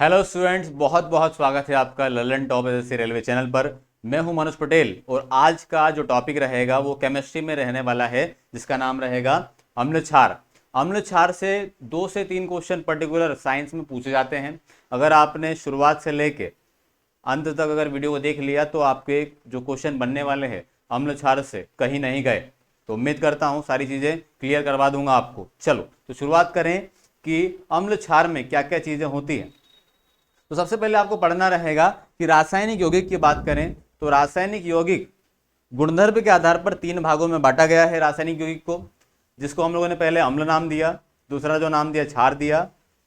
Hello students, बहुत बहुत स्वागत है आपका Lalan top SSC railway channel पर। मैं हूं मनोज पटेल और आज का जो टॉपिक रहेगा वो केमिस्ट्री में रहने वाला है, जिसका नाम रहेगा अम्ल क्षार। अम्ल क्षार से 2 से 3 क्वेश्चन पर्टिकुलर साइंस में पूछे जाते हैं। अगर आपने शुरुआत से लेके अंत तक अगर वीडियो को देख लिया तो आपके जो क्वेश्चन बनने वाले हैं अम्ल क्षार से कहीं नहीं गए। तो उम्मीद करता हूं सारी चीज़ें क्लियर करवा दूंगा आपको। चलो तो शुरुआत करें कि अम्ल क्षार में क्या क्या चीज़ें होती हैं। तो सबसे पहले आपको पढ़ना रहेगा कि रासायनिक यौगिक की बात करें तो रासायनिक यौगिक गुणधर्म के आधार पर 3 भागों में बांटा गया है रासायनिक यौगिक को, जिसको हम लोगों ने पहले अम्ल नाम दिया, दूसरा जो नाम दिया क्षार दिया,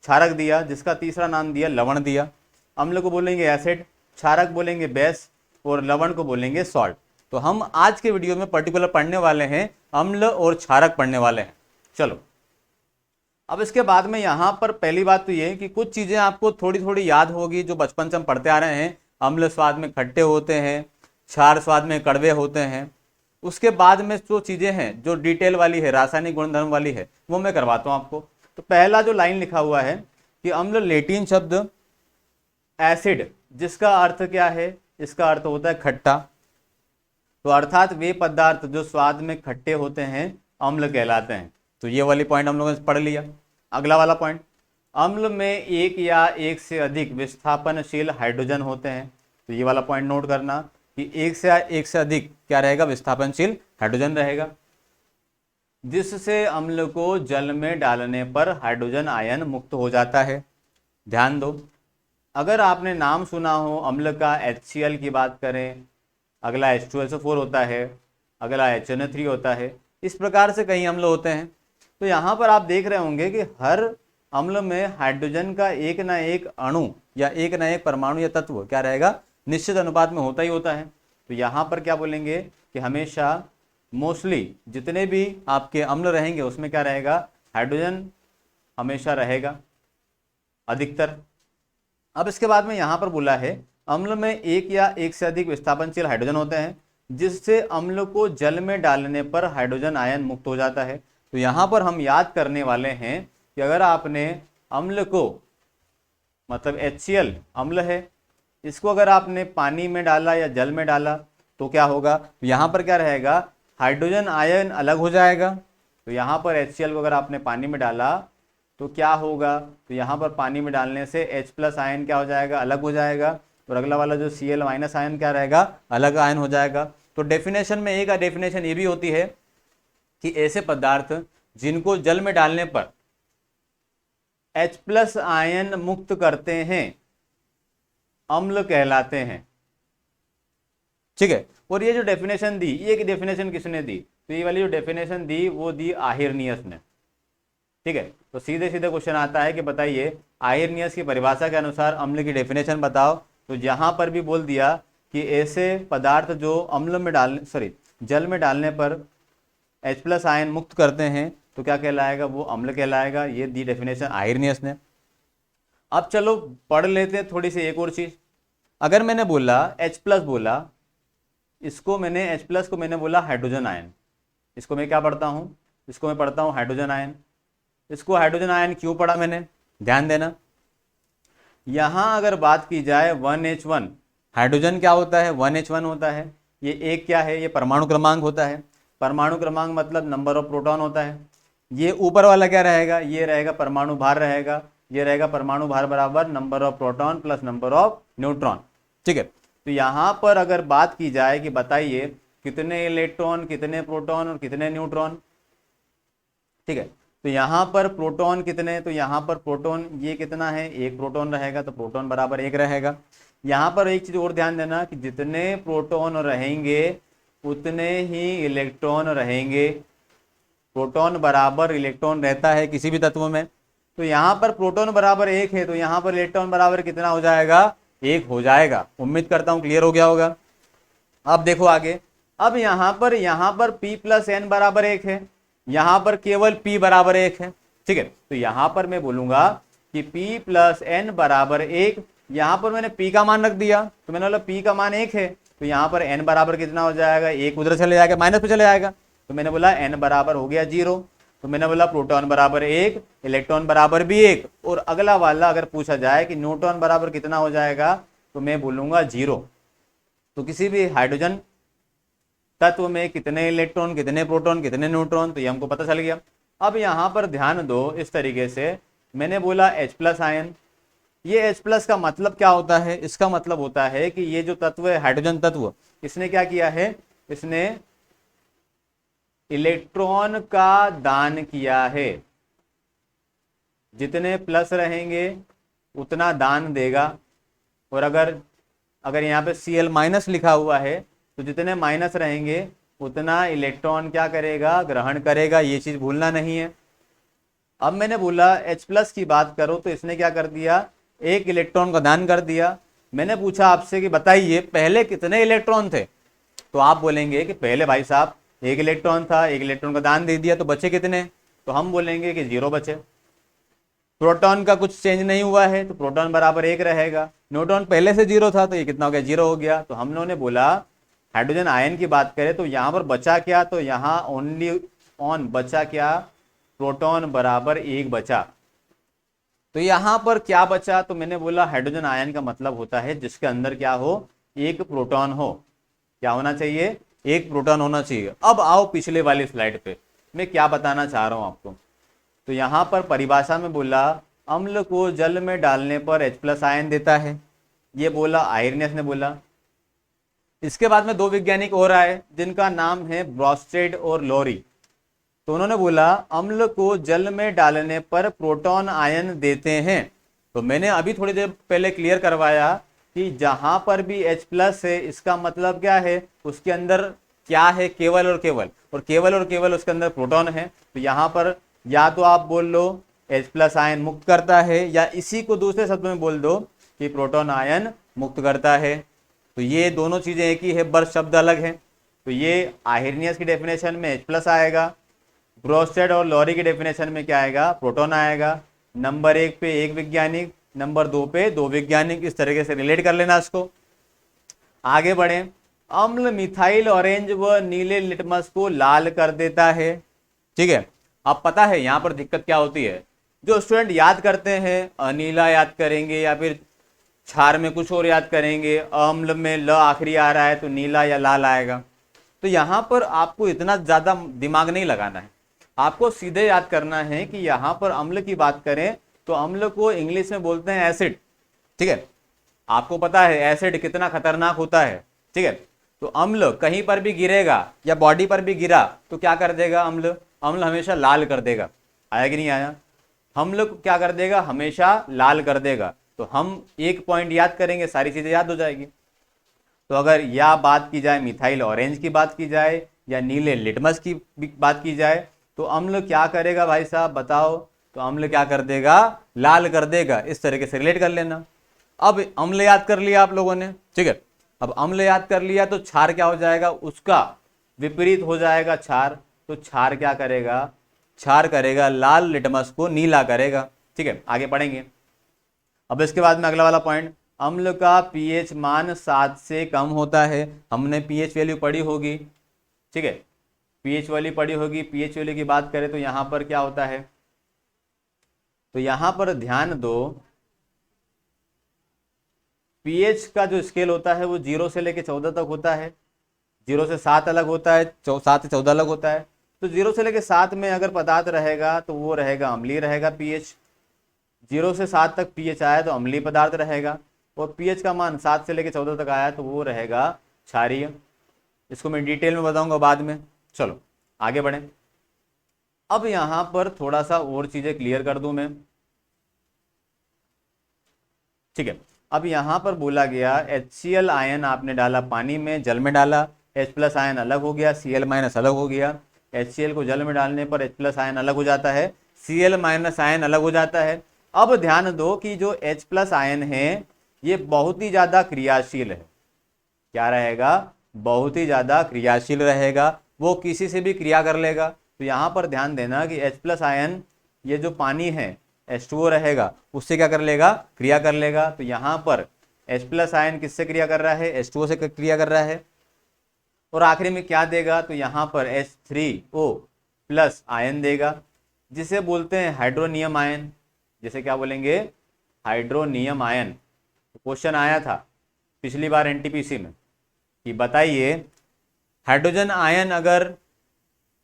क्षारक दिया, जिसका तीसरा नाम दिया लवण दिया। अम्ल को बोलेंगे एसिड, क्षारक बोलेंगे बेस और लवण को बोलेंगे सॉल्ट। तो हम आज के वीडियो में पर्टिकुलर पढ़ने वाले हैं अम्ल और क्षारक पढ़ने वाले हैं। चलो अब इसके बाद में यहाँ पर पहली बात तो ये कि कुछ चीज़ें आपको थोड़ी थोड़ी याद होगी जो बचपन से हम पढ़ते आ रहे हैं। अम्ल स्वाद में खट्टे होते हैं, क्षार स्वाद में कड़वे होते हैं। उसके बाद में जो चीज़ें हैं जो डिटेल वाली है, रासायनिक गुणधर्म वाली है, वो मैं करवाता हूँ आपको। तो पहला जो लाइन लिखा हुआ है कि अम्ल लेटिन शब्द एसिड, जिसका अर्थ क्या है, इसका अर्थ होता है खट्टा। तो अर्थात वे पदार्थ जो स्वाद में खट्टे होते हैं अम्ल कहलाते हैं। तो ये वाली पॉइंट हम लोगों ने पढ़ लिया। अगला वाला पॉइंट, अम्ल में एक या एक से अधिक विस्थापनशील हाइड्रोजन होते हैं। तो ये वाला पॉइंट नोट करना कि एक से अधिक क्या रहेगा, विस्थापनशील हाइड्रोजन रहेगा, जिससे अम्ल को जल में डालने पर हाइड्रोजन आयन मुक्त हो जाता है। ध्यान दो, अगर आपने नाम सुना हो अम्ल का HCl की बात करें, अगला H2SO4 होता है, अगला HNO3 होता है, इस प्रकार से कई अम्ल होते हैं। तो यहाँ पर आप देख रहे होंगे कि हर अम्ल में हाइड्रोजन का एक ना एक अणु या एक ना एक परमाणु या तत्व क्या रहेगा, निश्चित अनुपात में होता ही होता है। तो यहाँ पर क्या बोलेंगे कि हमेशा मोस्टली जितने भी आपके अम्ल रहेंगे उसमें क्या रहेगा, हाइड्रोजन हमेशा रहेगा अधिकतर। अब इसके बाद में यहाँ पर बोला है अम्ल में एक या एक से अधिक विस्थापनशील हाइड्रोजन होते हैं, जिससे अम्ल को जल में डालने पर हाइड्रोजन आयन मुक्त हो जाता है। तो यहाँ पर हम याद करने वाले हैं कि अगर आपने अम्ल को, मतलब HCl अम्ल है, इसको अगर आपने पानी में डाला या जल में डाला तो क्या होगा, तो यहाँ पर क्या रहेगा, हाइड्रोजन आयन अलग हो जाएगा। तो यहाँ पर HCl को अगर आपने पानी में डाला तो क्या होगा, तो यहाँ पर पानी में डालने से H+ आयन क्या हो जाएगा, अलग हो जाएगा, और अगला वाला जो Cl- आयन क्या रहेगा, अलग आयन हो जाएगा। तो डेफिनेशन में एक डेफिनेशन ये भी होती है कि ऐसे पदार्थ जिनको जल में डालने पर H+ आयन मुक्त करते हैं अम्ल कहलाते हैं। ठीक है, और ये जो डेफिनेशन दी, ये डेफिनेशन किसने दी, तो ये वाली जो डेफिनेशन दी वो दी आहिरनियस ने। ठीक है, तो सीधे सीधे क्वेश्चन आता है कि बताइए आहिरनियस की परिभाषा के अनुसार अम्ल की डेफिनेशन बताओ। तो यहाँ पर भी बोल दिया कि ऐसे पदार्थ जो अम्ल में जल में डालने पर H+ आयन मुक्त करते हैं तो क्या कहलाएगा, वो अम्ल कहलाएगा। ये दी डेफिनेशन आहिरनियस ने। अब चलो पढ़ लेते हैं थोड़ी सी एक और चीज। अगर मैंने बोला H+ बोला, इसको मैंने H+ को मैंने बोला हाइड्रोजन आयन, इसको मैं क्या पढ़ता हूँ, इसको मैं पढ़ता हूँ हाइड्रोजन आयन। इसको हाइड्रोजन आयन क्यों पढ़ा मैंने, ध्यान देना। यहां अगर बात की जाए 1H1, हाइड्रोजन क्या होता है, 1H1 होता है। ये एक क्या है, ये परमाणु क्रमांक होता है। परमाणु क्रमांक मतलब नंबर ऑफ प्रोटॉन होता है। ये ऊपर वाला क्या रहेगा, ये रहेगा परमाणु भार रहेगा। ये रहेगा परमाणु भार बराबर number of proton plus number of neutron. ठीक है, तो यहां पर अगर बात की जाए कि बताइए कितने इलेक्ट्रॉन, कितने प्रोटॉन और कितने न्यूट्रॉन। ठीक है, तो यहाँ पर प्रोटॉन कितने, तो यहाँ पर प्रोटॉन ये कितना है, एक प्रोटॉन रहेगा, तो प्रोटॉन बराबर एक रहेगा। यहाँ पर एक चीज और ध्यान देना कि जितने प्रोटॉन रहेंगे उतने ही इलेक्ट्रॉन रहेंगे। प्रोटॉन बराबर इलेक्ट्रॉन रहता है किसी भी तत्व में। तो यहाँ पर प्रोटॉन बराबर एक है तो यहाँ पर इलेक्ट्रॉन बराबर कितना हो जाएगा, एक हो जाएगा। उम्मीद करता हूँ क्लियर हो गया होगा। अब देखो आगे, अब यहाँ पर P+N बराबर एक है, यहाँ पर केवल P बराबर एक है। ठीक है, तो यहाँ पर मैं बोलूंगा कि P+N बराबर एक। यहाँ पर मैंने P का मान रख दिया तो मैंने बोला P का मान एक है, तो यहाँ पर N बराबर कितना हो जाएगा, एक उधर चले जाएगा, माइनस पे चले जाएगा। तो मैंने बोला N बराबर हो गया 0। तो मैंने बोला प्रोटॉन बराबर 1, इलेक्ट्रॉन बराबर भी 1, और अगला वाला अगर पूछा जाए कि न्यूट्रॉन बराबर कितना हो जाएगा तो मैं बोलूंगा 0। तो किसी भी हाइड्रोजन तत्व में कितने इलेक्ट्रॉन, कितने प्रोटॉन, कितने न्यूट्रॉन, तो ये हमको पता चल गया। अब यहाँ पर ध्यान दो, इस तरीके से मैंने बोला H+ आयन, ये H+ का मतलब क्या होता है? इसका मतलब होता है कि ये जो तत्व है हाइड्रोजन तत्व, इसने क्या किया है, इसने इलेक्ट्रॉन का दान किया है। जितने प्लस रहेंगे उतना दान देगा, और अगर यहाँ पे Cl- लिखा हुआ है तो जितने माइनस रहेंगे उतना इलेक्ट्रॉन क्या करेगा, ग्रहण करेगा। ये चीज भूलना नहीं है। अब मैंने बोला H+ की बात करो तो इसने क्या कर दिया, 1 इलेक्ट्रॉन का दान कर दिया। मैंने पूछा आपसे कि बताइए पहले कितने इलेक्ट्रॉन थे, तो आप बोलेंगे कि पहले भाई साहब 1 इलेक्ट्रॉन था, 1 इलेक्ट्रॉन का दान दे दिया, तो बचे कितने? तो हम बोलेंगे कि 0 बचे। प्रोटॉन का कुछ चेंज नहीं हुआ है तो प्रोटॉन बराबर 1 रहेगा। न्यूट्रॉन पहले से 0 था तो ये कितना हो गया, 0 हो गया। तो हम लोगों ने बोला हाइड्रोजन आयन की बात करें तो यहाँ पर बचा क्या, तो यहाँ ओनली ऑन बचा क्या, प्रोटॉन बराबर 1 बचा। तो यहाँ पर क्या बचा, तो मैंने बोला हाइड्रोजन आयन का मतलब होता है जिसके अंदर क्या हो, 1 प्रोटॉन हो। क्या होना चाहिए, 1 प्रोटॉन होना चाहिए। अब आओ पिछले वाली स्लाइड पे, मैं क्या बताना चाह रहा हूं आपको। तो यहाँ पर परिभाषा में बोला अम्ल को जल में डालने पर H+ आयन देता है, ये बोला आयरनेस ने बोला। इसके बाद में 2 वैज्ञानिक और आए जिनका नाम है ब्रॉस्टेड और लोरी। तो उन्होंने बोला अम्ल को जल में डालने पर प्रोटॉन आयन देते हैं। तो मैंने अभी थोड़ी देर पहले क्लियर करवाया कि जहां पर भी H+ है इसका मतलब क्या है, उसके अंदर क्या है, केवल और केवल, और केवल और केवल उसके अंदर प्रोटॉन है। तो यहां पर या तो आप बोल लो H+ आयन मुक्त करता है, या इसी को दूसरे शब्द में बोल दो कि प्रोटॉन आयन मुक्त करता है। तो ये दोनों चीजें एक ही है, बस शब्द अलग है। तो ये आहिर्नियस की डेफिनेशन में H+ आएगा, ब्रोस्टेड और लॉरी की डेफिनेशन में क्या आएगा, प्रोटॉन आएगा। नंबर 1 पे 1 वैज्ञानिक, नंबर 2 पे 2 वैज्ञानिक, इस तरीके से रिलेट कर लेना इसको। आगे बढ़े, अम्ल मिथाइल ऑरेंज व नीले लिटमस को लाल कर देता है। ठीक है, अब पता है यहां पर दिक्कत क्या होती है, जो स्टूडेंट याद करते हैं नीला याद करेंगे या फिर क्षार में कुछ और याद करेंगे, अम्ल में ल आखिरी आ रहा है तो नीला या लाल आएगा। तो यहां पर आपको इतना ज्यादा दिमाग नहीं लगाना है, आपको सीधे याद करना है कि यहां पर अम्ल की बात करें तो अम्ल को इंग्लिश में बोलते हैं एसिड। ठीक है, आपको पता है एसिड कितना खतरनाक होता है। ठीक है, तो अम्ल कहीं पर भी गिरेगा या बॉडी पर भी गिरा तो क्या कर देगा, अम्ल अम्ल हमेशा लाल कर देगा। आया कि नहीं आया, अम्ल को क्या कर देगा, हमेशा लाल कर देगा। तो हम एक पॉइंट याद करेंगे, सारी चीजें याद हो जाएगी। तो अगर या बात की जाए मिथाइल ऑरेंज की बात की जाए या नीले लिटमस की बात की जाए, तो अम्ल क्या करेगा भाई साहब बताओ, तो अम्ल क्या कर देगा, लाल कर देगा। इस तरीके से रिलेट कर लेना। अब अम्ल याद कर लिया आप लोगों ने, ठीक है, अब अम्ल याद कर लिया तो क्षार क्या हो जाएगा, उसका विपरीत हो जाएगा क्षार। तो क्षार क्या करेगा, क्षार करेगा लाल लिटमस को नीला करेगा। ठीक है, आगे पढ़ेंगे। अब इसके बाद में अगला वाला पॉइंट, अम्ल का पीएच मान 7 से कम होता है। हमने पीएच वैल्यू पढ़ी होगी, ठीक है, पीएच वैल्यू पढ़ी होगी। पीएच वैल्यू की बात करें तो यहां पर क्या होता है, तो यहां पर ध्यान दो, पीएच का जो स्केल होता है वो 0 से लेकर 14 तक होता है। 0 से 7 अलग होता है, 7 से 14 अलग होता है। तो 0 से लेकर 7 में अगर पदार्थ रहेगा तो वो रहेगा अम्लीय रहेगा पीएच। 0 से 7 तक पीएच आया तो अम्लीय पदार्थ रहेगा, और पीएच का मान 7 से लेकर 14 तक आया तो वो रहेगा क्षारीय। इसको मैं डिटेल में बताऊंगा बाद में। चलो आगे बढ़ें। अब यहां पर थोड़ा सा और चीजें क्लियर कर दूं मैं, ठीक है। अब यहां पर बोला गया HCl आयन आपने डाला पानी में, जल में डाला, H+ आयन अलग हो गया, Cl- अलग हो गया। HCl को जल में डालने पर H+ आयन अलग हो जाता है, Cl- आयन अलग हो जाता है। अब ध्यान दो कि जो H+ आयन है ये बहुत ही ज्यादा क्रियाशील है। क्या रहेगा, बहुत ही ज्यादा क्रियाशील रहेगा, वो किसी से भी क्रिया कर लेगा। तो यहां पर ध्यान देना कि H+ आयन, ये जो पानी है H2O रहेगा, उससे क्या कर लेगा, क्रिया कर लेगा। तो यहां पर H+ आयन किससे क्रिया कर रहा है, H2O से क्रिया कर रहा है। और आखिरी में क्या देगा, तो यहां पर H3O+ आयन देगा। जिसे बोलते हैं हाइड्रोनियम आयन। जैसे क्या बोलेंगे, हाइड्रोनियम आयन। क्वेश्चन आया था पिछली बार एनटीपीसी में कि बताइए हाइड्रोजन आयन अगर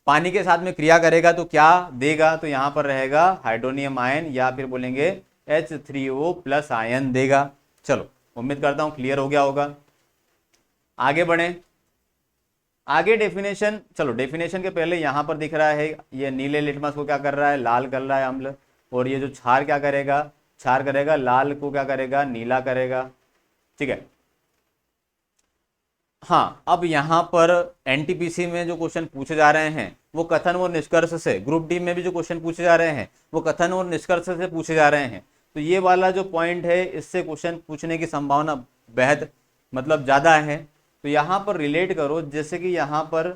पानी के साथ में क्रिया करेगा तो क्या देगा, तो यहां पर रहेगा हाइड्रोनियम आयन, या फिर बोलेंगे H3O+ आयन देगा। चलो उम्मीद करता हूं क्लियर हो गया होगा। आगे बढ़ें। आगे डेफिनेशन, चलो डेफिनेशन के पहले यहां पर दिख रहा है ये नीले लिटमस को क्या कर रहा है, लाल कर रहा है अम्ल, और ये जो क्षार क्या करेगा, क्षार करेगा लाल को क्या करेगा, नीला करेगा। ठीक है। हाँ, अब यहाँ पर एनटीपीसी में जो क्वेश्चन पूछे जा रहे हैं वो कथन और निष्कर्ष से, ग्रुप डी में भी जो क्वेश्चन पूछे जा रहे हैं वो कथन और निष्कर्ष से पूछे जा रहे हैं। तो ये वाला जो पॉइंट है इससे क्वेश्चन पूछने की संभावना बेहद मतलब ज़्यादा है। तो यहाँ पर रिलेट करो, जैसे कि यहाँ पर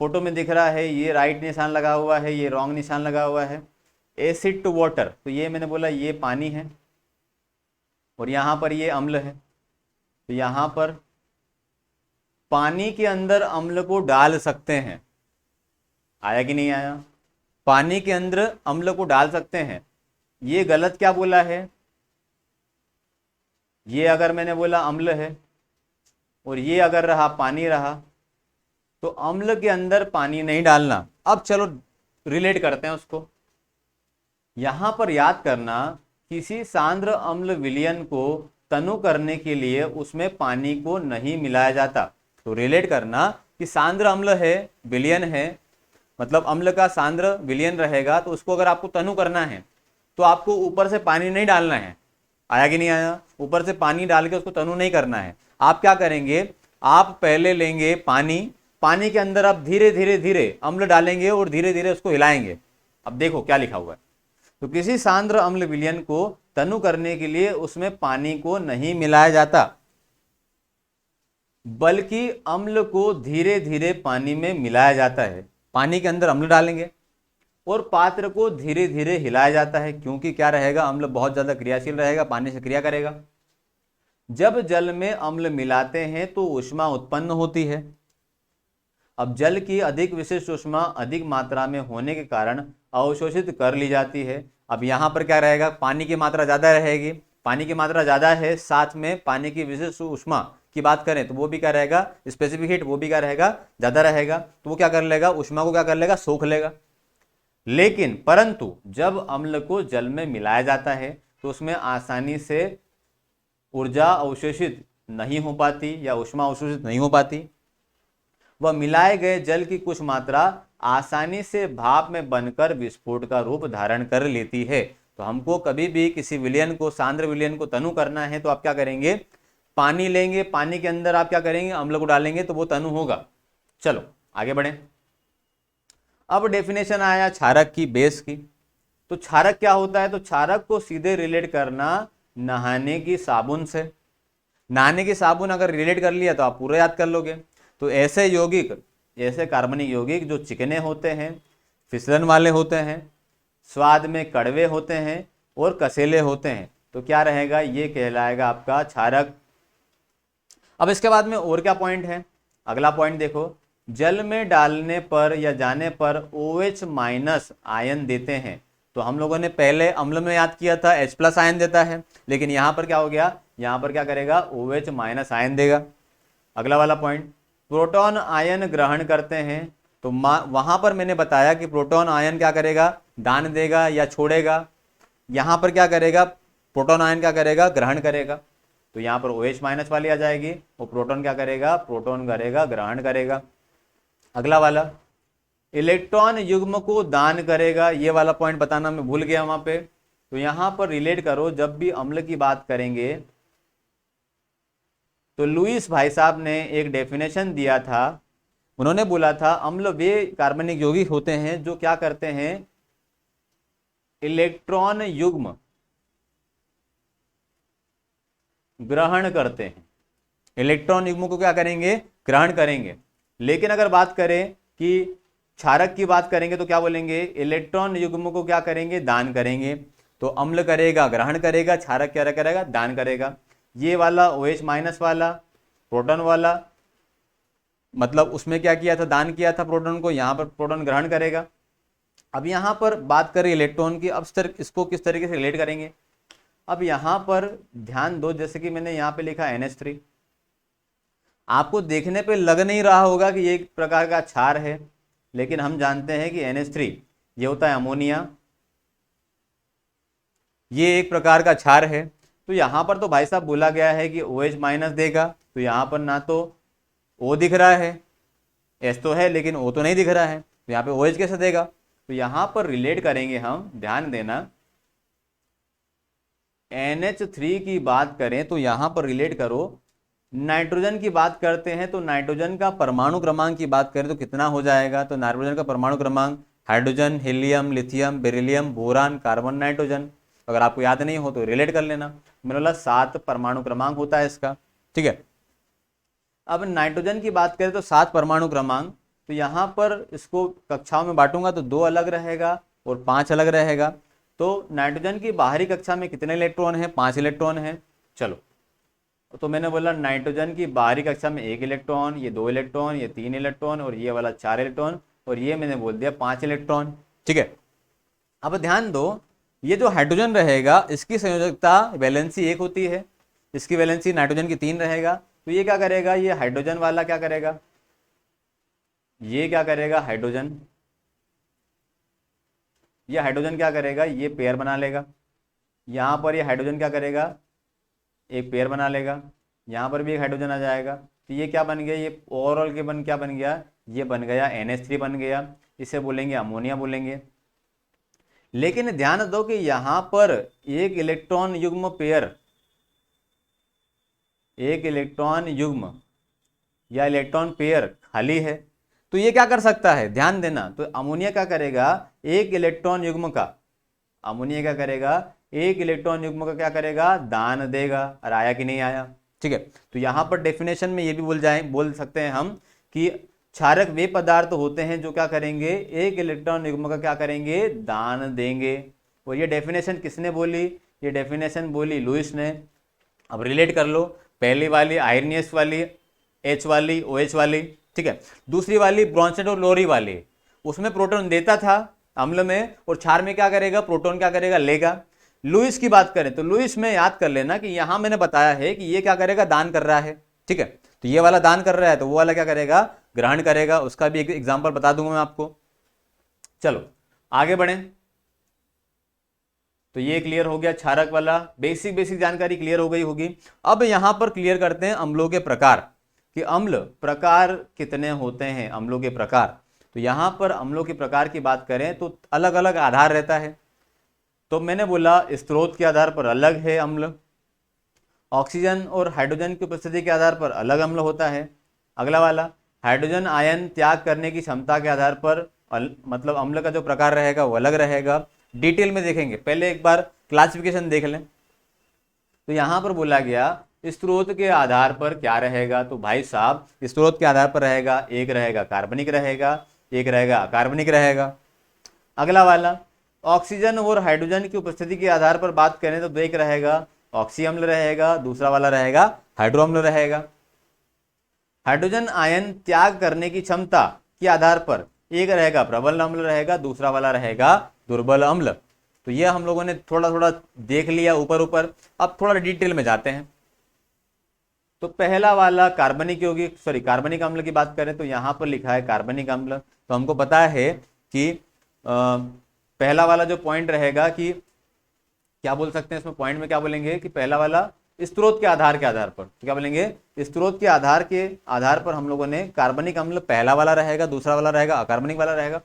फोटो में दिख रहा है ये राइट निशान लगा हुआ है, ये रॉन्ग निशान लगा हुआ है। एसिड टू वाटर, तो ये मैंने बोला ये पानी है और यहाँ पर ये अम्ल है। तो यहाँ पर पानी के अंदर अम्ल को डाल सकते हैं, आया कि नहीं आया, पानी के अंदर अम्ल को डाल सकते हैं। ये गलत क्या बोला है, ये अगर मैंने बोला अम्ल है और ये अगर रहा पानी रहा, तो अम्ल के अंदर पानी नहीं डालना। अब चलो रिलेट करते हैं उसको। यहां पर याद करना, किसी सांद्र अम्ल विलयन को तनु करने के लिए उसमें पानी को नहीं मिलाया जाता। तो रिलेट करना कि सांद्र अम्ल है, विलयन है, मतलब अम्ल का सांद्र विलयन रहेगा, तो उसको अगर आपको तनु करना है तो आपको ऊपर से पानी नहीं डालना है। आया कि नहीं आया, ऊपर से पानी डाल के उसको तनु नहीं करना है। आप क्या करेंगे, आप पहले लेंगे पानी, पानी के अंदर आप धीरे धीरे धीरे अम्ल डालेंगे और धीरे धीरे उसको हिलाएंगे। अब देखो क्या लिखा हुआ है, तो किसी सांद्र अम्ल विलयन को तनु करने के लिए उसमें पानी को नहीं मिलाया जाता, बल्कि अम्ल को धीरे धीरे पानी में मिलाया जाता है। पानी के अंदर अम्ल डालेंगे और पात्र को धीरे धीरे हिलाया जाता है, क्योंकि क्या रहेगा, अम्ल बहुत ज्यादा क्रियाशील रहेगा, पानी से क्रिया करेगा। जब जल में अम्ल मिलाते हैं तो ऊष्मा उत्पन्न होती है। अब जल की अधिक विशिष्ट ऊष्मा अधिक मात्रा में होने के कारण अवशोषित कर ली जाती है। अब यहाँ पर क्या रहेगा, पानी की मात्रा ज़्यादा रहेगी, पानी की मात्रा ज़्यादा है, साथ में पानी की विशिष्ट ऊष्मा की बात करें तो वो भी क्या रहेगा, स्पेसिफिक हीट, वो भी क्या रहेगा, ज़्यादा रहेगा। तो वो क्या कर लेगा, ऊष्मा को क्या कर लेगा, सोख लेगा। लेकिन परंतु जब अम्ल को जल में मिलाया जाता है तो उसमें आसानी से ऊर्जा अवशोषित नहीं हो पाती या ऊष्मा अवशोषित नहीं हो पाती। वह मिलाए गए जल की कुछ मात्रा आसानी से भाप में बनकर विस्फोट का रूप धारण कर लेती है। तो हमको कभी भी किसी विलयन को, सांद्र विलयन को तनु करना है तो आप क्या करेंगे, पानी लेंगे, पानी के अंदर आप क्या करेंगे, अम्ल को डालेंगे तो वो तनु होगा। चलो आगे बढ़ें। अब डेफिनेशन आया क्षारक की, बेस की। तो क्षारक क्या होता है, तो क्षारक को सीधे रिलेट करना नहाने की साबुन से। नहाने की साबुन अगर रिलेट कर लिया तो आप पूरा याद कर लोगे। तो ऐसे यौगिक, ऐसे कार्बनिक यौगिक जो चिकने होते हैं, फिसलन वाले होते हैं, स्वाद में कड़वे होते हैं और कसेले होते हैं, तो क्या रहेगा, ये कहलाएगा आपका क्षारक। अब इसके बाद में और क्या पॉइंट है, अगला पॉइंट देखो, जल में डालने पर या जाने पर OH- आयन देते हैं। तो हम लोगों ने पहले अम्ल में याद किया था H+ आयन देता है, लेकिन यहां पर क्या हो गया, यहां पर क्या करेगा, OH- आयन देगा। अगला वाला पॉइंट, प्रोटॉन आयन ग्रहण करते हैं। तो वहां पर मैंने बताया कि प्रोटॉन आयन क्या करेगा, दान देगा या छोड़ेगा। यहां पर क्या करेगा, प्रोटॉन आयन क्या करेगा, ग्रहण करेगा। तो यहां पर OH- वाली आ जाएगी, और प्रोटॉन क्या करेगा, प्रोटॉन करेगा, ग्रहण करेगा। अगला वाला, इलेक्ट्रॉन युग्म को दान करेगा। ये वाला पॉइंट बताना मैं भूल गया वहां पे। तो यहां पर रिलेट करो, जब भी अम्ल की बात करेंगे तो लुईस भाई साहब ने एक डेफिनेशन दिया था। उन्होंने बोला था अम्ल वे कार्बनिक यौगिक होते हैं जो क्या करते हैं, इलेक्ट्रॉन युग्म ग्रहण करते हैं। इलेक्ट्रॉन युग्म को क्या करेंगे, ग्रहण करेंगे। लेकिन अगर बात करें कि क्षारक की बात करेंगे तो क्या बोलेंगे, इलेक्ट्रॉन युग्म को क्या करेंगे, दान करेंगे। तो अम्ल करेगा, ग्रहण करेगा, क्षारक क्या करेगा, दान करेगा। ये वाला OH- वाला, प्रोटॉन वाला, मतलब उसमें क्या किया था, दान किया था प्रोटॉन को, यहां पर प्रोटॉन ग्रहण करेगा। अब यहाँ पर बात करें इलेक्ट्रॉन की, अब इसको किस तरीके से रिलेट करेंगे। अब यहाँ पर ध्यान दो, जैसे कि मैंने यहाँ पे लिखा NH3, आपको देखने पे लग नहीं रहा होगा कि ये एक प्रकार का क्षार है, लेकिन हम जानते हैं कि NH3 ये होता है अमोनिया, ये एक प्रकार का क्षार है। तो यहाँ पर तो भाई साहब बोला गया है कि OH माइनस देगा, तो यहाँ पर ना तो O दिख रहा है, S तो है लेकिन O तो नहीं दिख रहा है, तो यहाँ पे OH कैसे देगा। तो यहाँ पर रिलेट करेंगे हम, ध्यान देना, NH3 की बात करें तो यहाँ पर रिलेट करो, नाइट्रोजन की बात करते हैं तो नाइट्रोजन का परमाणु क्रमांक की बात करें तो कितना हो जाएगा। तो नाइट्रोजन का परमाणु क्रमांक hydrogen, helium, lithium, beryllium, boron, carbon, nitrogen. अगर आपको याद नहीं हो तो रिलेट कर लेना। मेरा वाला 7 परमाणु क्रमांक होता है इसका, ठीक है। अब नाइट्रोजन की बात करें तो 7 परमाणु क्रमांक, तो यहाँ पर इसको कक्षाओं में बांटूंगा तो 2 अलग रहेगा और 5 अलग रहेगा। तो नाइट्रोजन की बाहरी कक्षा में कितने इलेक्ट्रॉन हैं, 5 इलेक्ट्रॉन हैं। चलो, तो मैंने बोला नाइट्रोजन की बाहरी कक्षा में 1 इलेक्ट्रॉन, ये 2 इलेक्ट्रॉन, ये 3 इलेक्ट्रॉन और ये वाला 4 इलेक्ट्रॉन, और ये मैंने बोल दिया 5 इलेक्ट्रॉन, ठीक है। अब ध्यान दो, ये जो हाइड्रोजन रहेगा इसकी संयोजकता वैलेंसी 1 होती है, इसकी वैलेंसी नाइट्रोजन की 3 रहेगा। तो ये क्या करेगा, ये हाइड्रोजन वाला क्या करेगा, ये क्या करेगा हाइड्रोजन, ये हाइड्रोजन क्या करेगा, ये पेयर बना लेगा। यहाँ पर ये हाइड्रोजन क्या करेगा, एक पेयर बना लेगा। यहाँ पर भी एक हाइड्रोजन आ जाएगा। तो ये क्या बन गया, ये ओवरऑल के क्या बन गया, ये बन गया NH3 बन गया। इसे बोलेंगे अमोनिया बोलेंगे। लेकिन ध्यान दो कि यहाँ पर एक इलेक्ट्रॉन युग्म पेयर, एक इलेक्ट्रॉन युग्म या इलेक्ट्रॉन पेयर खाली है। तो ये क्या कर सकता है, ध्यान देना, तो अमोनिया क्या करेगा, एक इलेक्ट्रॉन युग्म का, अमोनिया क्या करेगा, एक इलेक्ट्रॉन युग्म का क्या करेगा, दान देगा। और आया कि नहीं आया, ठीक है। तो यहाँ पर डेफिनेशन में ये भी बोल सकते हैं हम कि क्षारक वे पदार्थ होते हैं जो क्या करेंगे, एक इलेक्ट्रॉन युग्म का क्या करेंगे, दान देंगे। और ये डेफिनेशन किसने बोली, ये डेफिनेशन बोली लुईस ने। अब रिलेट कर लो, पहली वाली आयरनियस वाली, H वाली, OH वाली, ठीक है। दूसरी वाली ब्रोंसेट और लोरी वाली, उसमें प्रोटॉन देता था अम्ल में, और क्षार में क्या करेगा, प्रोटॉन क्या करेगा, लेगा। लुईस की बात करें तो लुईस में याद कर लेना कि यहां मैंने बताया है कि ये क्या करेगा, दान कर रहा है, ठीक है। तो ये वाला दान कर रहा है तो वो वाला क्या करेगा, ग्रहण करेगा। उसका भी एक एग्जांपल बता दूंगा मैं आपको। चलो आगे बढ़े। तो ये क्लियर हो गया, क्षारक वाला बेसिक जानकारी क्लियर हो गई होगी। अब यहां पर क्लियर करते हैं अम्लों के प्रकार, कि अम्ल प्रकार कितने होते हैं, अम्लों के प्रकार। तो यहां पर अम्लों के प्रकार की बात करें तो अलग अलग आधार रहता है। तो मैंने बोला स्रोत के आधार पर अलग है अम्ल, ऑक्सीजन और हाइड्रोजन की उपस्थिति के आधार पर अलग अम्ल होता है। अगला वाला हाइड्रोजन आयन त्याग करने की क्षमता के आधार पर मतलब अम्ल का जो प्रकार रहेगा वो अलग रहेगा। डिटेल में देखेंगे, पहले एक बार क्लासिफिकेशन देख लें। तो यहां पर बोला गया स्रोत के आधार पर क्या रहेगा, तो भाई साहब स्रोत के आधार पर रहेगा, एक रहेगा कार्बनिक रहेगा, एक रहेगा अकार्बनिक रहेगा। अगला वाला ऑक्सीजन और हाइड्रोजन की उपस्थिति के आधार पर बात करें तो एक रहेगा ऑक्सी अम्ल रहेगा, दूसरा वाला रहेगा हाइड्रो अम्ल रहेगा। हाइड्रोजन आयन त्याग करने की क्षमता के आधार पर एक रहेगा प्रबल अम्ल रहेगा, दूसरा वाला रहेगा दुर्बल अम्ल। तो ये हम लोगों ने थोड़ा थोड़ा देख लिया ऊपर ऊपर। अब थोड़ा डिटेल में जाते हैं। तो पहला वाला कार्बनिक यौगिक कार्बनिक अम्ल की बात करें तो यहां पर लिखा है कार्बनिक अम्ल। तो हमको पता है कि पहला वाला जो पॉइंट रहेगा कि क्या बोल सकते हैं इसमें, पॉइंट में क्या बोलेंगे कि पहला वाला स्रोत के आधार पर, तो क्या बोलेंगे, स्रोत के आधार पर हम लोगों ने कार्बनिक अम्ल पहला वाला रहेगा, दूसरा वाला रहेगा अकार्बनिक वाला रहेगा।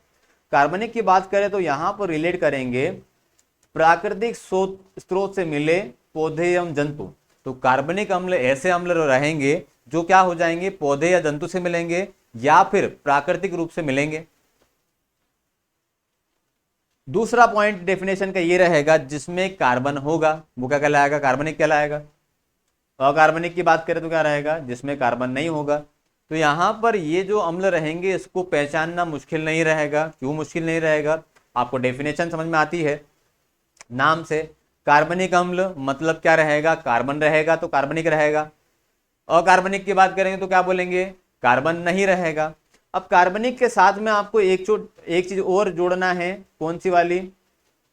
कार्बनिक की बात करें तो यहां पर रिलेट करेंगे प्राकृतिक स्रोत से मिले पौधे एवं जंतु। तो कार्बनिक अम्ल ऐसे अम्ल रहेंगे जो क्या हो जाएंगे, पौधे या जंतु से मिलेंगे या फिर प्राकृतिक रूप से मिलेंगे। दूसरा पॉइंट डेफिनेशन का ये रहेगा जिसमें कार्बन होगा वो क्या कहलाएगा, कार्बनिक कहलाएगा। अकार्बनिक की बात करें तो क्या रहेगा, जिसमें कार्बन नहीं होगा। तो यहां पर ये जो अम्ल रहेंगे इसको पहचानना मुश्किल नहीं रहेगा। क्यों मुश्किल नहीं रहेगा, आपको डेफिनेशन समझ में आती है नाम से। कार्बनिक अम्ल मतलब क्या रहेगा, कार्बन रहेगा तो कार्बनिक रहेगा। अकार्बनिक की बात करेंगे तो क्या बोलेंगे, कार्बन नहीं रहेगा। अब कार्बनिक के साथ में आपको एक चीज और जोड़ना है, कौन सी वाली?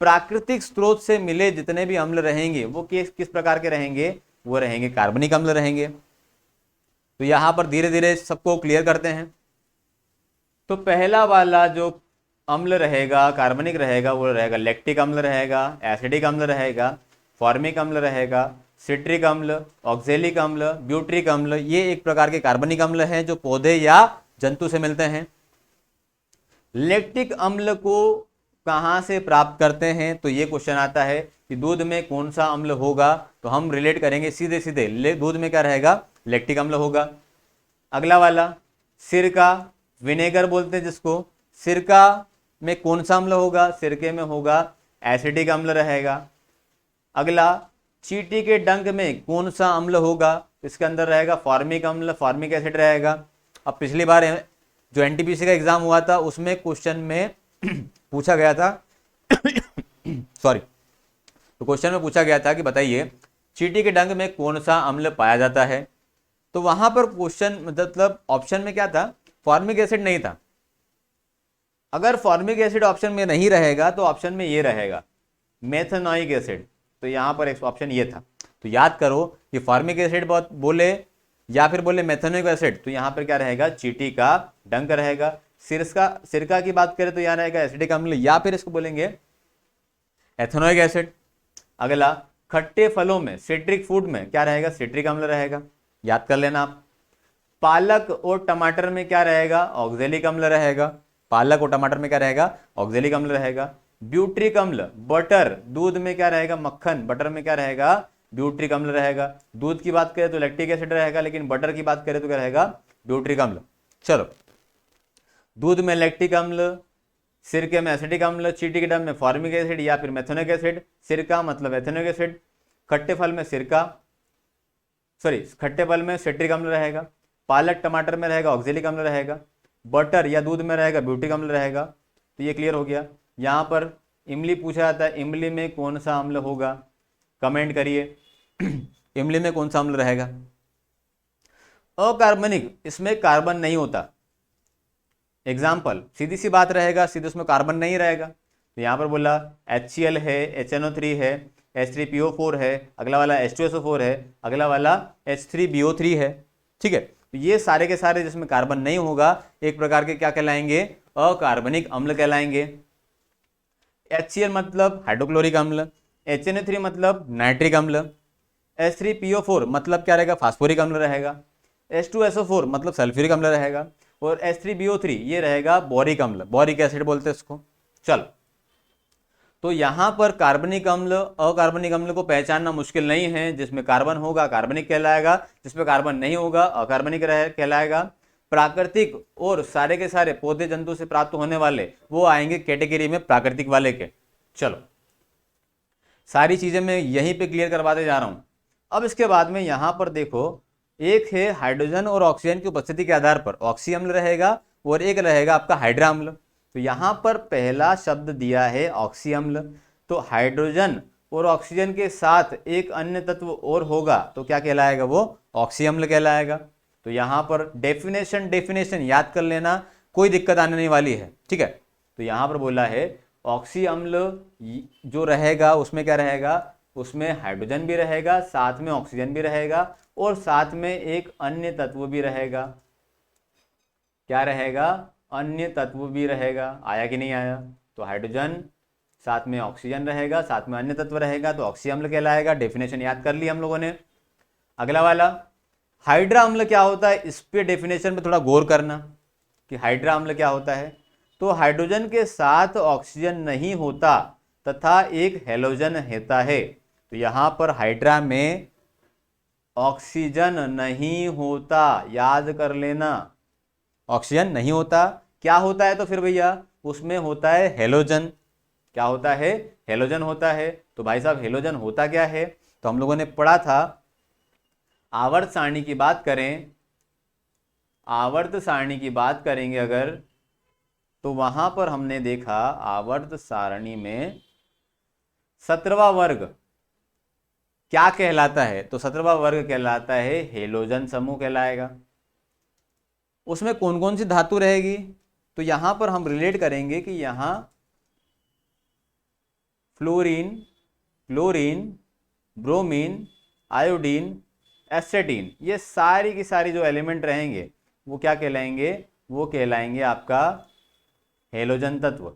प्राकृतिक स्रोत से मिले जितने भी अम्ल रहेंगे वो किस प्रकार के रहेंगे? वो रहेंगे कार्बनिक अम्ल रहेंगे। तो यहां पर धीरे धीरे सबको क्लियर करते हैं। तो पहला वाला जो अम्ल रहेगा, कार्बनिक रहेगा, वो रहेगा लैक्टिक अम्ल रहेगा, एसिडिक अम्ल रहेगा, फॉर्मिक अम्ल रहेगा, सिट्रिक अम्ल, ऑक्जेलिक अम्ल, ब्यूट्रिक अम्ल। ये एक प्रकार के कार्बनिक अम्ल हैं जो पौधे या जंतु से मिलते हैं। लैक्टिक अम्ल को कहां से प्राप्त करते हैं? तो ये क्वेश्चन आता है कि दूध में कौन सा अम्ल होगा, तो हम रिलेट करेंगे सीधे सीधे, दूध में क्या रहेगा? लैक्टिक अम्ल होगा। अगला वाला सिरका, विनेगर बोलते हैं जिसको, सिरका में कौन सा अम्ल होगा? सिरके में होगा एसिडिक अम्ल रहेगा। अगला चींटी के डंक में कौन सा अम्ल होगा? इसके अंदर रहेगा फॉर्मिक अम्ल, फॉर्मिक एसिड रहेगा। अब पिछली बार जो एनटीपीसी का एग्जाम हुआ था उसमें क्वेश्चन में पूछा गया था सॉरी, तो क्वेश्चन में पूछा गया था कि बताइए चींटी के डंक में कौन सा अम्ल पाया जाता है। तो वहां पर क्वेश्चन मतलब ऑप्शन में क्या था? फॉर्मिक एसिड नहीं था। अगर फॉर्मिक एसिड ऑप्शन में नहीं रहेगा तो ऑप्शन में ये रहेगा मेथनोइक एसिड। तो यहां पर एक ऑप्शन ये था। तो याद करो कि फॉर्मिक एसिड बोले या फिर बोले मेथनोइक एसिड, तो यहां पर क्या रहेगा? चींटी का डंक रहेगा। सिरका की बात करें तो यहां रहेगा एसिडिक अम्ल या फिर इसको बोलेंगे एथेनोइक एसिड। अगला खट्टे फलों में, सिट्रिक फूड में क्या रहेगा? सिट्रिक अम्ल रहेगा, याद कर लेना आप। पालक और टमाटर में क्या रहेगा? ऑक्जेलिक अम्ल रहेगा। पालक और टमाटर में क्या रहेगा? ऑक्जेलिक अम्ल रहेगा। ब्यूट्रिक अम्ल, बटर, दूध में क्या रहेगा? मक्खन, बटर में क्या रहेगा? ब्यूट्रिक अम्ल रहेगा। दूध की बात करें तो लैक्टिक एसिड रहेगा, लेकिन बटर की बात करें तो क्या रहेगा? ब्यूट्रिक अम्ल। चलो, दूध में लैक्टिक अम्ल, सिरके में एसिडिक अम्ल, चींटी के डंक में फॉर्मिक एसिड या फिर मेथनोइक एसिड, सिरका मतलब एथेनोइक एसिड, खट्टे फल में खट्टे फल में सिट्रिक अम्ल रहेगा, पालक टमाटर में रहेगा ऑक्जेलिक अम्ल रहेगा, बटर या दूध में रहेगा ब्यूटिक अम्ल रहेगा। तो ये क्लियर हो गया। यहाँ पर इमली पूछा जाता है, इमली में कौन सा अम्ल होगा? कमेंट करिए इमली में कौन सा अम्ल रहेगा? अकार्बनिक, इसमें कार्बन नहीं होता। एग्जाम्पल, सीधी सी बात रहेगा, सीधे उसमें कार्बन नहीं रहेगा। तो यहाँ पर बोला HCl है, HNO3 है, H3PO4 है, अगला वाला H2SO4 है, अगला वाला H3BO3 है। ठीक है, तो ये सारे के सारे जिसमें कार्बन नहीं होगा एक प्रकार के क्या कहलाएंगे? अकार्बनिक अम्ल कहलाएंगे। HCl मतलब हाइड्रोक्लोरिक अम्ल, HNO3 मतलब नाइट्रिक अम्ल, H3PO4 मतलब क्या रहेगा? फास्फोरिक अम्ल रहेगा, H2SO4 मतलब सल्फ्यूरिक अम्ल रहेगा, और H3BO3 ये रहेगा बोरिक अम्ल, बोरिक एसिड बोलते हैं इसको। चलो, तो यहां पर कार्बनिक अम्ल अकार्बनिक अम्ल को पहचानना मुश्किल नहीं है। जिसमें कार्बन होगा कार्बनिक कहलाएगा, जिसमें कार्बन नहीं होगा अकार्बनिक कहलाएगा। प्राकृतिक और सारे के सारे पौधे जंतु से प्राप्त होने वाले वो आएंगे कैटेगरी में प्राकृतिक वाले के। चलो, सारी चीजें मैं यहीं पे क्लियर करवाते जा रहा हूं। अब इसके बाद में यहां पर देखो, एक है हाइड्रोजन और ऑक्सीजन की उपस्थिति के आधार पर ऑक्सी अम्ल रहेगा और एक रहेगा आपका हाइड्रा अम्ल। तो यहां पर पहला शब्द दिया है ऑक्सी अम्ल। तो हाइड्रोजन और ऑक्सीजन के साथ एक अन्य तत्व और होगा तो क्या कहलाएगा? वो ऑक्सी अम्ल कहलाएगा। तो यहां पर डेफिनेशन याद कर लेना, कोई दिक्कत आने नहीं वाली है। ठीक है, तो यहां पर बोला है ऑक्सी अम्ल जो रहेगा उसमें क्या रहेगा? उसमें हाइड्रोजन भी रहेगा, साथ में ऑक्सीजन भी रहेगा, और साथ में एक अन्य तत्व भी रहेगा। क्या रहेगा? अन्य तत्व भी रहेगा। आया कि नहीं आया? तो हाइड्रोजन साथ में ऑक्सीजन रहेगा, साथ में अन्य तत्व रहेगा, तो ऑक्सी अम्ल कहलाएगा। डेफिनेशन याद कर ली हम लोगों ने। अगला वाला हाइड्रा अम्ल क्या होता है? इस पे डेफिनेशन पे थोड़ा गौर करना कि हाइड्रा अम्ल क्या होता है। तो हाइड्रोजन के साथ ऑक्सीजन नहीं होता तथा एक हेलोजन होता है। तो यहां पर हाइड्रा में ऑक्सीजन नहीं होता, याद कर लेना, ऑक्सीजन नहीं होता। क्या होता है तो फिर भैया? उसमें होता है हेलोजन। क्या होता है? हेलोजन होता है। तो भाई साहब हेलोजन होता क्या है? तो हम लोगों ने पढ़ा था, आवर्त सारणी की बात करें, आवर्त सारणी की बात करेंगे अगर, तो वहां पर हमने देखा आवर्त सारणी में 17वां वर्ग क्या कहलाता है? तो 17वां वर्ग कहलाता है हेलोजन समूह कहलाएगा। उसमें कौन कौन सी धातु रहेगी, तो यहां पर हम रिलेट करेंगे कि यहां फ्लोरीन, क्लोरीन, ब्रोमीन, आयोडीन, एस्टेटीन, ये सारी की सारी जो एलिमेंट रहेंगे वो क्या कहलाएंगे, वो कहलाएंगे आपका हेलोजन तत्व।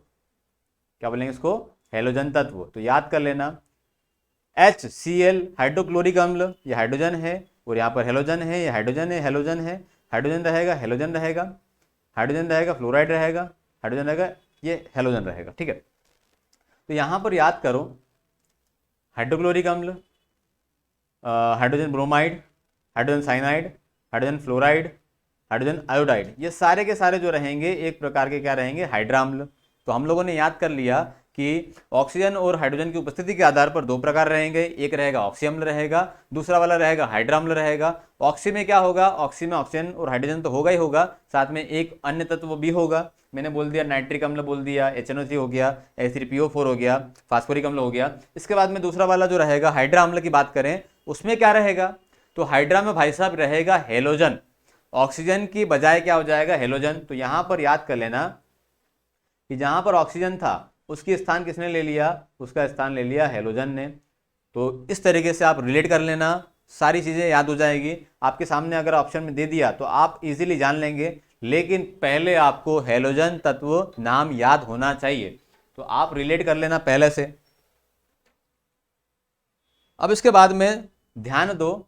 क्या बोलेंगे इसको, हेलोजन तत्व। तो याद कर लेना, HCl हाइड्रोक्लोरिक अम्ल, ये हाइड्रोजन है, और यहाँ पर हेलोजन है, ये हाइड्रोजन है, हेलोजन है, हाइड्रोजन रहेगा, हेलोजन रहेगा, हाइड्रोजन रहेगा, फ्लोराइड रहेगा, हाइड्रोजन रहेगा, ये हेलोजन रहेगा। ठीक है, तो यहाँ पर याद करो, हाइड्रोक्लोरिक अम्ल, hydrogen bromide, hydrogen cyanide, hydrogen fluoride, hydrogen iodide, ये सारे के सारे जो रहेंगे एक प्रकार के क्या रहेंगे, हाइड्रा अम्ल। तो हम लोगों ने याद कर लिया कि ऑक्सीजन और हाइड्रोजन की उपस्थिति के आधार पर दो प्रकार रहेंगे, एक रहेगा ऑक्सी अम्ल रहेगा, दूसरा वाला रहेगा हाइड्रा अम्ल रहेगा। ऑक्सी में क्या होगा, ऑक्सी में ऑक्सीजन और हाइड्रोजन तो होगा ही होगा, साथ में एक अन्य तत्व भी होगा। मैंने बोल दिया नाइट्रिक अम्ल बोल दिया, HNO3 हो गया, H3PO4 हो गया, फास्फोरिक अम्ल हो गया। इसके बाद में दूसरा वाला जो रहेगा हाइड्रा अम्ल की बात करें, उसमें क्या रहेगा, तो हाइड्रा में भाई साहब रहेगा हेलोजन, ऑक्सीजन की बजाय क्या हो जाएगा, हेलोजन। तो यहां पर याद कर लेना कि जहां पर ऑक्सीजन था उसकी स्थान किसने ले लिया, उसका स्थान ले लिया हेलोजन ने। तो इस तरीके से आप रिलेट कर लेना, सारी चीजें याद हो जाएगी। आपके सामने अगर ऑप्शन में दे दिया तो आप इजीली जान लेंगे, लेकिन पहले आपको हेलोजन तत्व नाम याद होना चाहिए। तो आप रिलेट कर लेना पहले से। अब इसके बाद में ध्यान दो,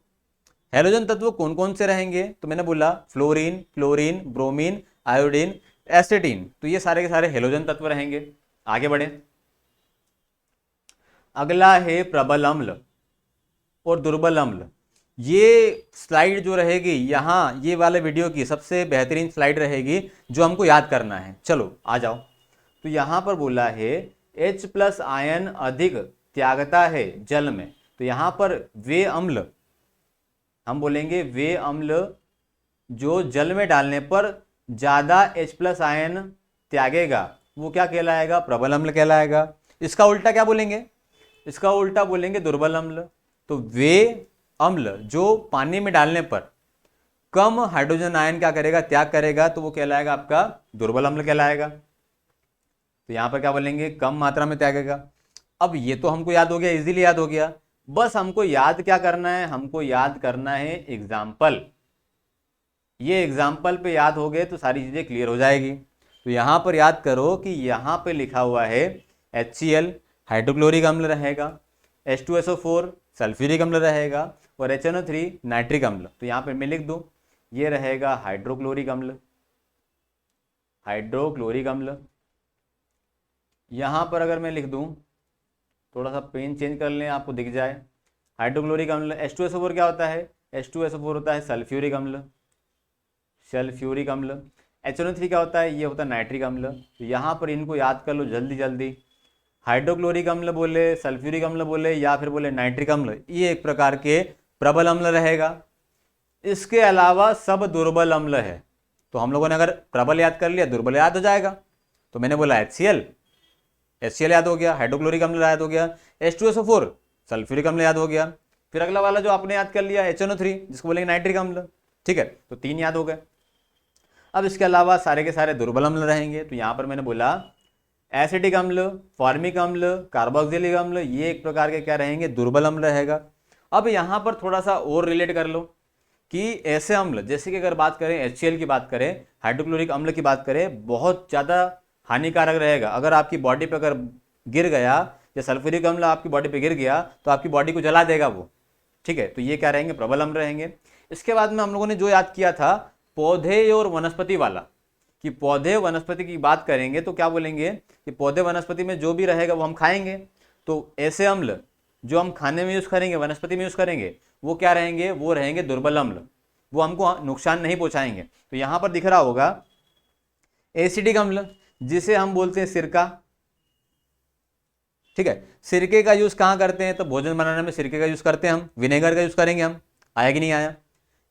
हेलोजन तत्व कौन कौन से रहेंगे, तो मैंने बोला फ्लोरीन, क्लोरीन, ब्रोमीन, आयोडीन, एस्टेटीन, तो ये सारे के सारे हेलोजन तत्व रहेंगे। आगे बढ़े, अगला है प्रबल अम्ल और दुर्बल अम्ल। ये स्लाइड जो रहेगी यहाँ, ये वाले वीडियो की सबसे बेहतरीन स्लाइड रहेगी जो हमको याद करना है। चलो आ जाओ, तो यहाँ पर बोला है H+ आयन अधिक त्यागता है जल में। तो यहाँ पर वे अम्ल, हम बोलेंगे वे अम्ल जो जल में डालने पर ज्यादा H+ आयन त्यागेगा वो क्या कहलाएगा, प्रबल अम्ल कहलाएगा। इसका उल्टा क्या बोलेंगे, इसका उल्टा बोलेंगे दुर्बल अम्ल। तो वे अम्ल जो पानी में डालने पर कम हाइड्रोजन आयन क्या करेगा, त्याग करेगा, तो वो कहलाएगा आपका दुर्बल अम्ल कहलाएगा। तो यहां पर क्या बोलेंगे, कम मात्रा में त्यागेगा। अब ये तो हमको याद हो गया, इजीली याद हो गया। बस हमको याद क्या करना है, हमको याद करना है एग्जाम्पल। ये एग्जाम्पल पे याद हो गए तो सारी चीजें क्लियर हो जाएगी। तो यहां पर याद करो कि यहां पे लिखा हुआ है HCl हाइड्रोक्लोरिक अम्ल रहेगा, H2SO4 सल्फ्यूरिक अम्ल रहेगा, और HNO3 नाइट्रिक अम्ल। तो यहां पर मैं लिख दूं, ये रहेगा हाइड्रोक्लोरिक अम्ल, हाइड्रोक्लोरिक अम्ल। यहां पर अगर मैं लिख दूं, थोड़ा सा पेन चेंज कर लें आपको दिख जाए, हाइड्रोक्लोरिक अम्ल। H2SO4 क्या होता है, H2SO4 होता है सल्फ्यूरिक अम्ल, सल्फ्यूरिक अम्ल। HNO3 क्या होता है, ये होता है नाइट्रिक अम्ल। तो यहाँ पर इनको याद कर लो जल्दी जल्दी, हाइड्रोक्लोरिक अम्ल बोले, सल्फ्यूरिक अम्ल बोले, या फिर बोले नाइट्रिक अम्ल, ये एक प्रकार के प्रबल अम्ल रहेगा। इसके अलावा सब दुर्बल अम्ल है। तो हम लोगों ने अगर प्रबल याद कर लिया, दुर्बल याद हो जाएगा। तो मैंने बोला HCl याद हो गया, हाइड्रोक्लोरिक अम्ल याद हो गया, H2SO4 सल्फ्यूरिक अम्ल याद हो गया, फिर अगला वाला जो आपने याद कर लिया HNO3 जिसको बोलेंगे नाइट्रिक अम्ल। ठीक है, तो 3 याद हो गए। अब इसके अलावा सारे के सारे दुर्बल अम्ल रहेंगे। तो यहां पर मैंने बोला एसिटिक अम्ल, फॉर्मिक अम्ल, कार्बोक्सिलिक अम्ल, ये एक प्रकार के क्या रहेंगे, दुर्बल अम्ल रहेगा। अब यहां पर थोड़ा सा और रिलेट कर लो कि ऐसे अम्ल जैसे कि अगर बात करें HCl की बात करें, हाइड्रोक्लोरिक अम्ल की बात करें, बहुत ज़्यादा हानिकारक रहेगा। अगर आपकी बॉडी पे अगर गिर गया, या सल्फ्यूरिक अम्ल आपकी बॉडी पे गिर गया तो आपकी बॉडी को जला देगा वो। ठीक है, तो ये क्या रहेंगे, प्रबल अम्ल रहेंगे। इसके बाद में हम लोगों ने जो याद किया था पौधे और वनस्पति वाला, कि पौधे वनस्पति की बात करेंगे तो क्या बोलेंगे कि पौधे वनस्पति में जो भी रहेगा वो हम खाएंगे। तो ऐसे अम्ल जो हम खाने में यूज करेंगे, वनस्पति में यूज करेंगे, वो क्या रहेंगे, वो रहेंगे दुर्बल अम्ल, वो हमको नुकसान नहीं पहुंचाएंगे। तो यहां पर दिख रहा होगा एसिडिक अम्ल, जिसे हम बोलते हैं सिरका। ठीक है, सिरके का यूज कहां करते हैं, तो भोजन बनाने में सिरके का यूज करते हैं हम, विनेगर का यूज करेंगे हम, आया कि नहीं आया।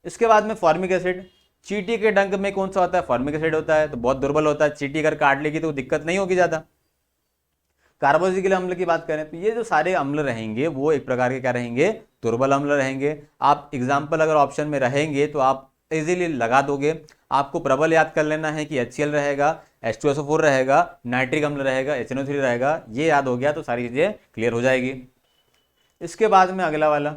इसके बाद में फॉर्मिक एसिड, चींटी के डंक में कौन सा होता है, फॉर्मिक एसिड होता है, तो बहुत दुर्बल होता है, चींटी अगर काट लेगी तो दिक्कत नहीं होगी ज्यादा। कार्बोक्सिलिक अम्ल की बात करें तो ये जो सारे अम्ल रहेंगे वो एक प्रकार के क्या रहेंगे, दुर्बल अम्ल रहेंगे। आप एग्जाम्पल अगर ऑप्शन में रहेंगे तो आप इजीली लगा दोगे। आपको प्रबल याद कर लेना है कि HCl रहेगा, H2SO4 रहेगा, नाइट्रिक अम्ल रहेगा, HNO3 रहेगा। ये याद हो गया तो सारी चीज़ें क्लियर हो जाएगी। इसके बाद में अगला वाला,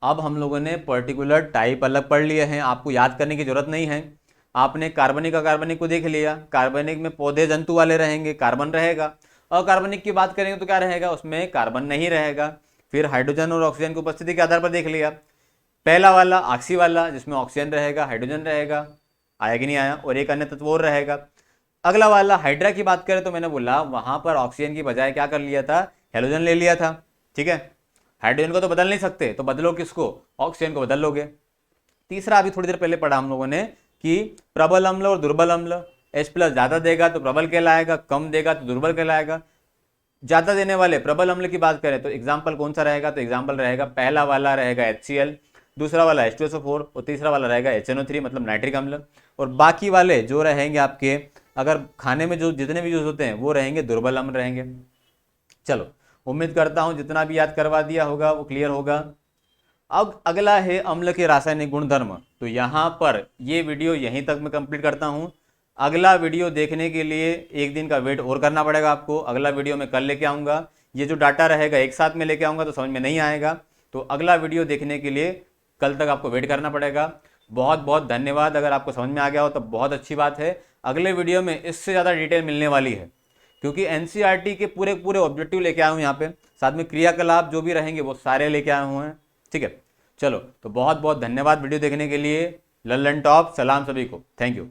अब हम लोगों ने पर्टिकुलर टाइप अलग पढ़ लिए हैं, आपको याद करने की जरूरत नहीं है। आपने कार्बनिक अकार्बनिक को देख लिया। कार्बनिक में पौधे जंतु वाले रहेंगे, कार्बन रहेगा। अकार्बनिक की बात करेंगे तो क्या रहेगा, उसमें कार्बन नहीं रहेगा। फिर हाइड्रोजन और ऑक्सीजन की उपस्थिति के आधार पर देख लिया। पहला वाला ऑक्सी वाला, जिसमें ऑक्सीजन रहेगा, हाइड्रोजन रहेगा, आया कि नहीं आया, और एक अन्य तत्व और रहेगा। अगला वाला हाइड्रा की बात करें तो मैंने बोला वहां पर ऑक्सीजन की बजाय क्या कर लिया था, हेलोजन ले लिया था। ठीक है, हाइड्रोजन को तो बदल नहीं सकते, तो बदलो किसको, ऑक्सीजन को बदल लोगे। तीसरा अभी थोड़ी देर पहले पढ़ा हम लोगों ने कि प्रबल अम्ल और दुर्बल अम्ल, H+ ज्यादा देगा तो प्रबल कहलाएगा, कम देगा तो दुर्बल कहलाएगा। ज्यादा देने वाले प्रबल अम्ल की बात करें तो एग्जाम्पल कौन सा रहेगा, तो एग्जाम्पल रहेगा पहला वाला रहेगा HCl, दूसरा वाला H2SO4 और तीसरा वाला रहेगा HNO3 मतलब नाइट्रिक अम्ल। और बाकी वाले जो रहेंगे आपके, अगर खाने में जो जितने भी यूज होते हैं वो रहेंगे दुर्बल अम्ल रहेंगे। चलो, उम्मीद करता हूं जितना भी याद करवा दिया होगा वो क्लियर होगा। अब अगला है अम्ल के रासायनिक गुणधर्म। तो यहाँ पर ये वीडियो यहीं तक मैं कंप्लीट करता हूँ। अगला वीडियो देखने के लिए एक दिन का वेट और करना पड़ेगा आपको। अगला वीडियो मैं कल लेके आऊँगा। ये जो डाटा रहेगा एक साथ में लेके आऊँगा तो समझ में नहीं आएगा, तो अगला वीडियो देखने के लिए कल तक आपको वेट करना पड़ेगा। बहुत बहुत धन्यवाद। अगर आपको समझ में आ गया हो तो बहुत अच्छी बात है। अगले वीडियो में इससे ज़्यादा डिटेल मिलने वाली है, क्योंकि एनसीईआरटी के पूरे पूरे ऑब्जेक्टिव लेके आए हूँ यहाँ पे, साथ में क्रियाकलाप जो भी रहेंगे वो सारे लेके आए हुए हैं। ठीक है, चलो तो बहुत बहुत धन्यवाद वीडियो देखने के लिए। लल्लन टॉप, सलाम सभी को, थैंक यू।